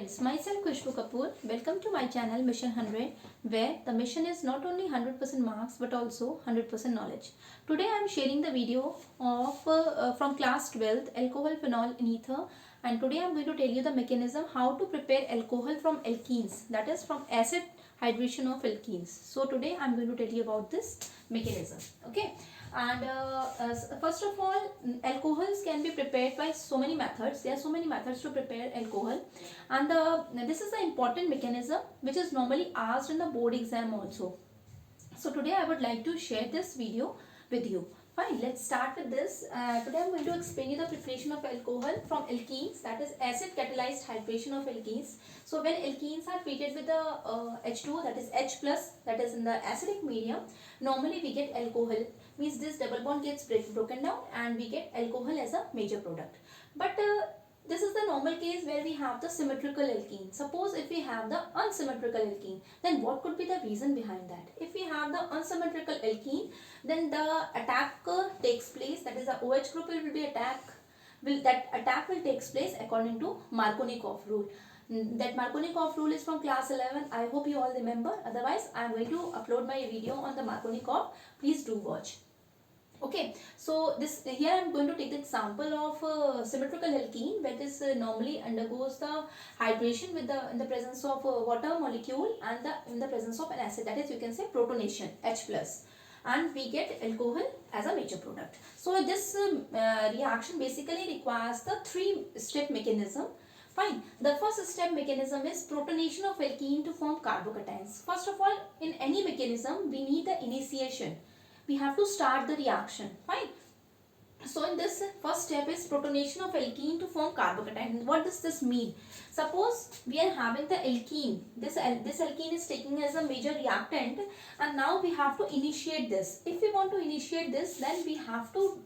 friends, myself Khushbu Kapoor. Welcome to my channel Mission 100, where the mission is not only 100% marks but also 100% knowledge. Today I am sharing the video of from class 12th alcohol, phenol in ether, and today I am going to tell you the mechanism how to prepare alcohol from alkenes, that is from acid hydration of alkenes. So today I am going to tell you about this mechanism. Okay. And first of all, alcohols can be prepared by so many methods. There are so many methods to prepare alcohol, and this is the important mechanism which is normally asked in the board exam also. So today I would like to share this video with you. Fine, let's start with this. Today I am going to explain you the preparation of alcohol from alkenes, that is acid catalyzed hydration of alkenes. So when alkenes are treated with the H2, that is H plus, that is in the acidic medium, normally we get alcohol, means this double bond gets broken down and we get alcohol as a major product. But this is the normal case where we have the symmetrical alkene. Suppose if we have the unsymmetrical alkene, then what could be the reason behind that? If we have the unsymmetrical alkene, then the attack takes place, that is the OH group will be attack. That attack will take place according to Markovnikov rule. That Markovnikov rule is from class 11. I hope you all remember. Otherwise, I am going to upload my video on the Markovnikov. Please do watch. Okay, so this here I am going to take the example of symmetrical alkene, where this normally undergoes the hydration with in the presence of water molecule and in the presence of an acid, that is you can say protonation H plus, and we get alcohol as a major product. So this reaction basically requires the three-step mechanism. Fine. The first step mechanism is protonation of alkene to form carbocations. First of all, in any mechanism, we need the initiation. We have to start the reaction. Fine. So in this first step is protonation of alkene to form carbocation. What does this mean? Suppose we are having the alkene. This alkene is taking as a major reactant, and now we have to initiate this. If we want to initiate this, then we have to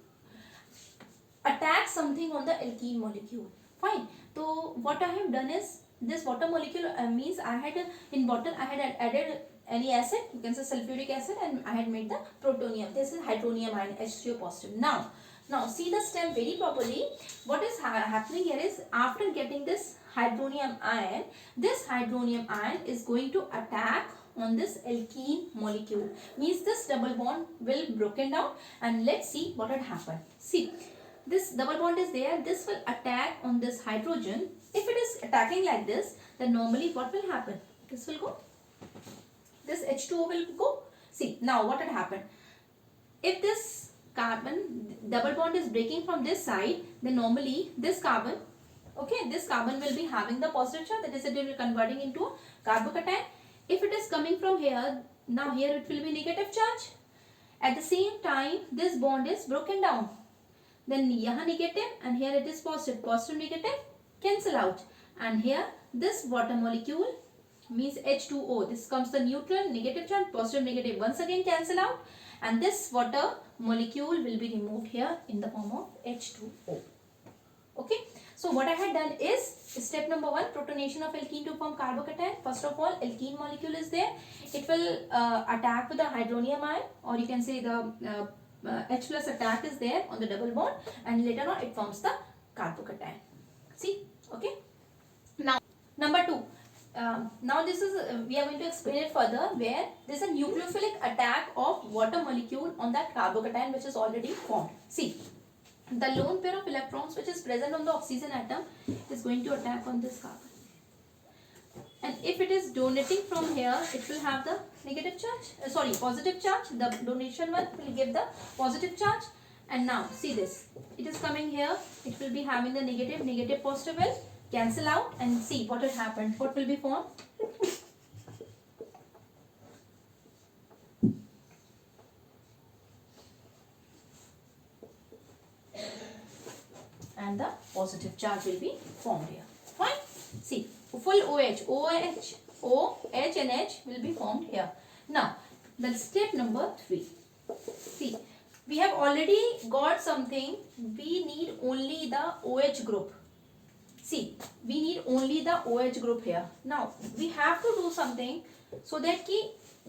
attack something on the alkene molecule. Fine. So what I have done is, this water molecule means I had in bottle I had added any acid, you can say sulfuric acid, and I had made the protonium. This is hydronium ion, H3O positive. Now see the step very properly. What is happening here is, after getting this hydronium ion is going to attack on this alkene molecule. Means this double bond will broken down, and let's see what had happened. See, this double bond is there. This will attack on this hydrogen. If it is attacking like this, then normally what will happen? This will go. This H2O will go. See, now what had happened? If this carbon double bond is breaking from this side, then normally this carbon, okay, this carbon will be having the positive charge, that is it will be converting into a carbocation. If it is coming from here, now here it will be negative charge. At the same time, this bond is broken down. Then yahan negative and here it is positive. Positive negative cancel out. And here this water molecule means H2O. This comes the neutral, negative charge, positive, negative once again cancel out. And this water molecule will be removed here in the form of H2O. Okay. So what I had done is step number 1, protonation of alkene to form carbocation. First of all, alkene molecule is there. It will attack with the hydronium ion, or you can say the H plus attack is there on the double bond, and later on it forms the carbocation. See, okay. Now, number 2. Now this is we are going to explain it further, where there is a nucleophilic attack of water molecule on that carbocation which is already formed. See, the lone pair of electrons which is present on the oxygen atom is going to attack on this carbon. And if it is donating from here, it will have the negative charge, positive charge. The donation one will give the positive charge. And now see this, it is coming here, it will be having the negative positive will cancel out, and see what has happened. What will be formed? And the positive charge will be formed here. Fine. See, full OH and H will be formed here. Now, the step number 3. See, we have already got something. We need only the OH group. See, we need only the OH group here. Now, we have to do something so that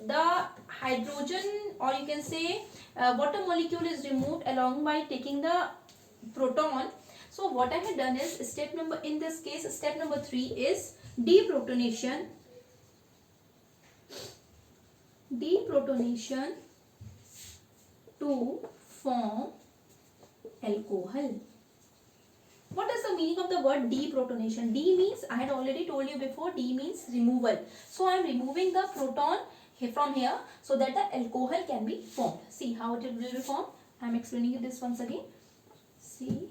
the hydrogen, or you can say water molecule is removed along by taking the proton. So what I had done is step number 3 is deprotonation to form alcohol. What is the meaning of the word deprotonation? D means, I had already told you before, D means removal. So I am removing the proton from here so that the alcohol can be formed. See how it will be formed. I am explaining this once again. See.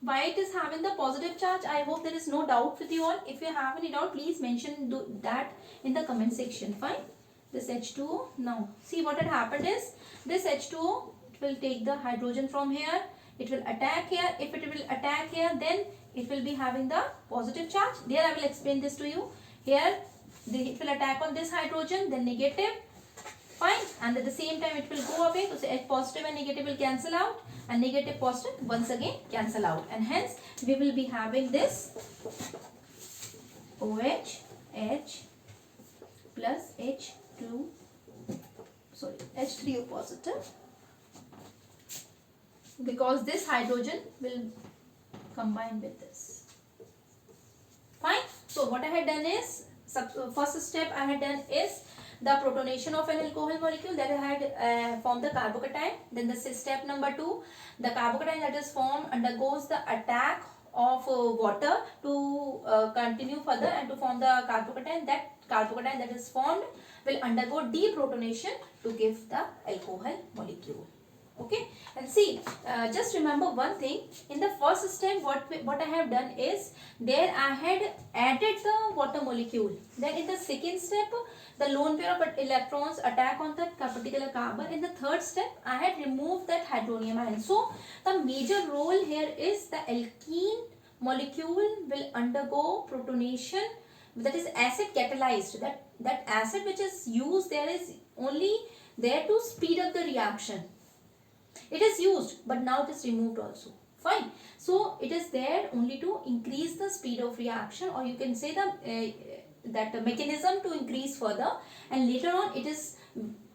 Why it is having the positive charge? I hope there is no doubt with you all. If you have any doubt, please mention that in the comment section. Fine. This H2O. Now, see what had happened is, this H2O, it will take the hydrogen from here. It will attack here. If it will attack here, then it will be having the positive charge. There I will explain this to you. Here, it will attack on this hydrogen, then negative. Fine. And at the same time, it will go away. So, H positive and negative will cancel out. And negative positive once again cancel out. And hence, we will be having this OH, H plus H3O positive, because this hydrogen will combine with this. Fine. So what I had done is, first step I had done is the protonation of an alcohol molecule, that I had formed the carbocation. Then the step number 2, the carbocation that is formed undergoes the attack of water to continue further and to form the carbocation. That carbocation that is formed will undergo deprotonation to give the alcohol molecule. Okay, and see, just remember one thing. In the first step, what I have done is, there I had added the water molecule. Then in the second step, the lone pair of electrons attack on that particular carbon. In the third step, I had removed that hydronium ion. So the major role here is the alkene molecule will undergo protonation, that is acid catalyzed. That acid which is used there is only there to speed up the reaction. It is used, but now it is removed also. Fine. So it is there only to increase the speed of reaction, or you can say the mechanism to increase further, and later on it is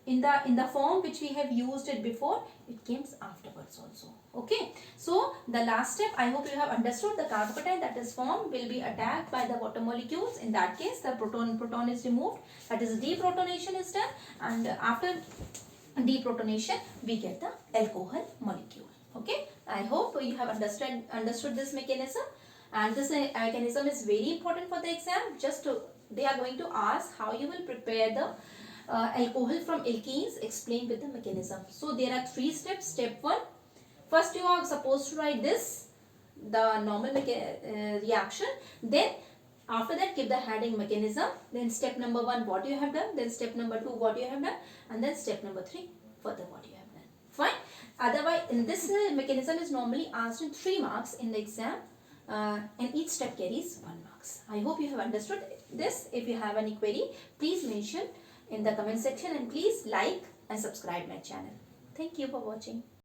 in the form which we have used it before, it comes afterwards also. Okay. So the last step, I hope you have understood, the carbocation that is formed will be attacked by the water molecules. In that case, the proton is removed, that is deprotonation is done, and after deprotonation we get the alcohol molecule. Okay, I hope you have understood this mechanism, and this mechanism is very important for the exam. They are going to ask how you will prepare the alcohol from alkenes, explained with the mechanism. So there are 3 steps. Step 1, first you are supposed to write this, the normal reaction. Then after that, give the heading mechanism. Then step number 1, what you have done. Then step number 2, what you have done. And then step number 3, further what you have done. Fine. Otherwise, in this mechanism is normally asked in 3 marks in the exam. And each step carries 1 marks. I hope you have understood this. If you have any query, please mention in the comment section, and please like and subscribe my channel. Thank you for watching.